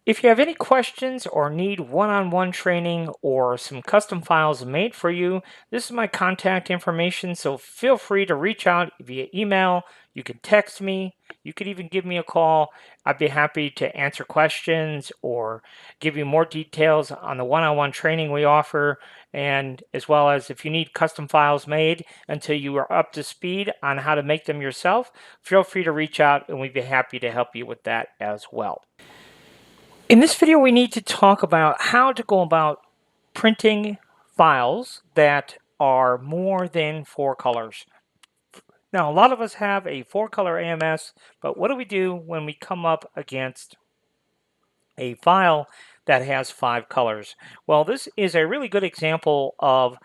If you have any questions or need one-on-one training or some custom files made for you, this is my contact information, so feel free to reach out via email. You can text me. You could even give me a call. I'd be happy to answer questions or give you more details on the one-on-one training we offer, and as well as if you need custom files made until you are up to speed on how to make them yourself, feel free to reach out and we'd be happy to help you with that as well. In this video, we need to talk about how to go about printing files that are more than 4 colors. Now, a lot of us have a 4-color AMS, but what do we do when we come up against a file that has 5 colors? Well, this is a really good example of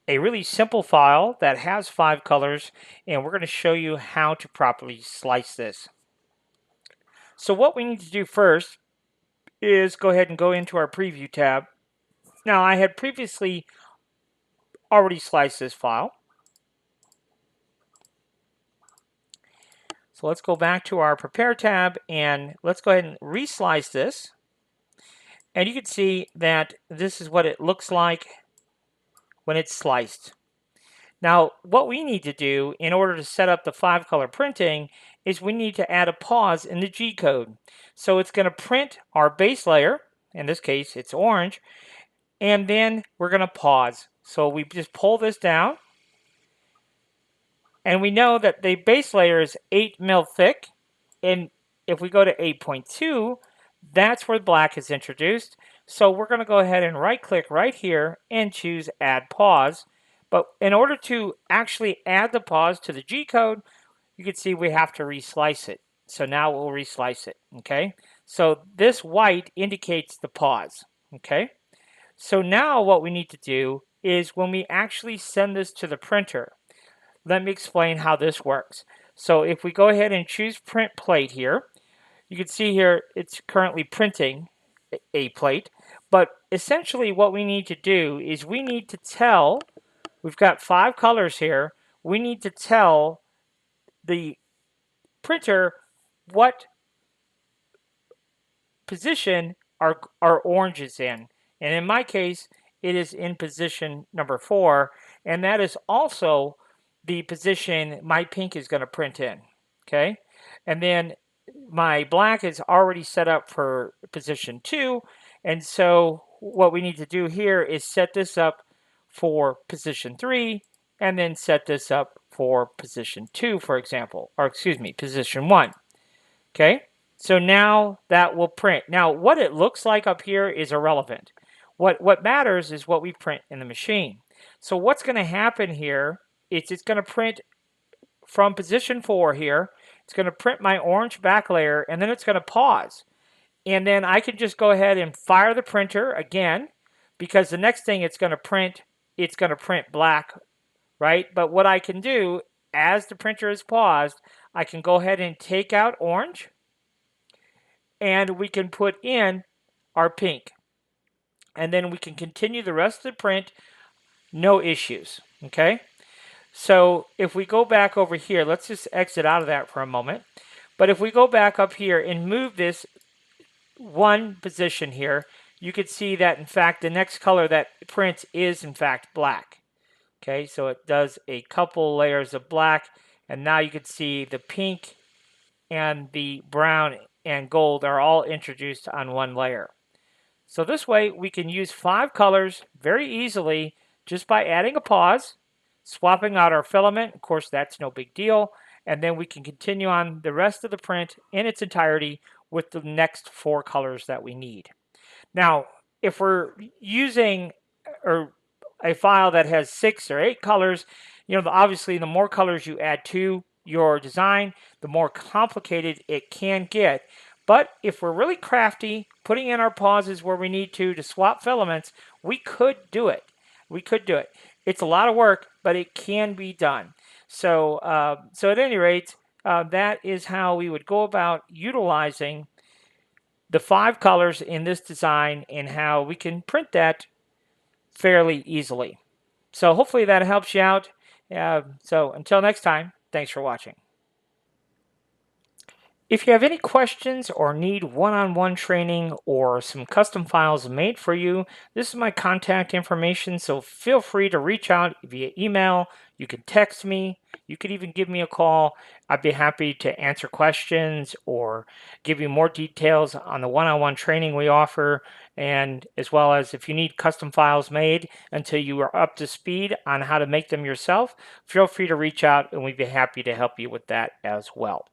a really simple file that has 5 colors, and we're going to show you how to properly slice this. So what we need to do first is go ahead and go into our preview tab. Now, I had previously already sliced this file. So let's go back to our Prepare tab and let's go ahead and reslice this. And you can see that this is what it looks like when it's sliced. Now, what we need to do in order to set up the 5-color printing is we need to add a pause in the G code. So it's going to print our base layer, in this case it's orange, and then we're going to pause. So we just pull this down, and we know that the base layer is 8 mil thick, and if we go to 8.2, that's where black is introduced. So we're going to go ahead and right click right here and choose add pause. But in order to actually add the pause to the G code, you can see we have to reslice it. So now we'll reslice it, okay? So this white indicates the pause, okay? So now what we need to do is when we actually send this to the printer, let me explain how this works. So if we go ahead and choose print plate here, you can see here it's currently printing a plate, but essentially what we need to do is we need to tell, we've got 5 colors here, we need to tell the printer what position our orange is in. And in my case, it is in position number 4, and that is also the position my pink is going to print in, okay? And then my black is already set up for position 2, and so what we need to do here is set this up for position 3, and then set this up for position 2, for example, or excuse me, position 1, okay? So now that will print. Now, what it looks like up here is irrelevant. What matters is what we print in the machine. So what's going to happen here is it's going to print from position 4 here. It's going to print my orange back layer, and then it's going to pause. And then I can just go ahead and fire the printer again, because the next thing it's going to print black, right? But what I can do, as the printer is paused, I can go ahead and take out orange, and we can put in our pink. And then we can continue the rest of the print, no issues, okay? So if we go back over here, let's just exit out of that for a moment. But if we go back up here and move this one position here, you can see that in fact the next color that prints is in fact black. Okay, so it does a couple layers of black, and now you can see the pink and the brown and gold are all introduced on one layer. So this way we can use 5 colors very easily just by adding a pause, swapping out our filament. Of course, that's no big deal. And then we can continue on the rest of the print in its entirety with the next 4 colors that we need. Now, if we're using a file that has 6 or 8 colors, obviously the more colors you add to your design, the more complicated it can get. But if we're really crafty, putting in our pauses where we need to swap filaments, we could do it. We could do it. It's a lot of work, but it can be done. So at any rate, that is how we would go about utilizing the 5 colors in this design and how we can print that fairly easily. So hopefully that helps you out. So until next time, thanks for watching. If you have any questions or need one-on-one training or some custom files made for you, this is my contact information, so feel free to reach out via email. You can text me. You could even give me a call. I'd be happy to answer questions or give you more details on the one-on-one training we offer, and as well as if you need custom files made until you are up to speed on how to make them yourself, feel free to reach out and we'd be happy to help you with that as well.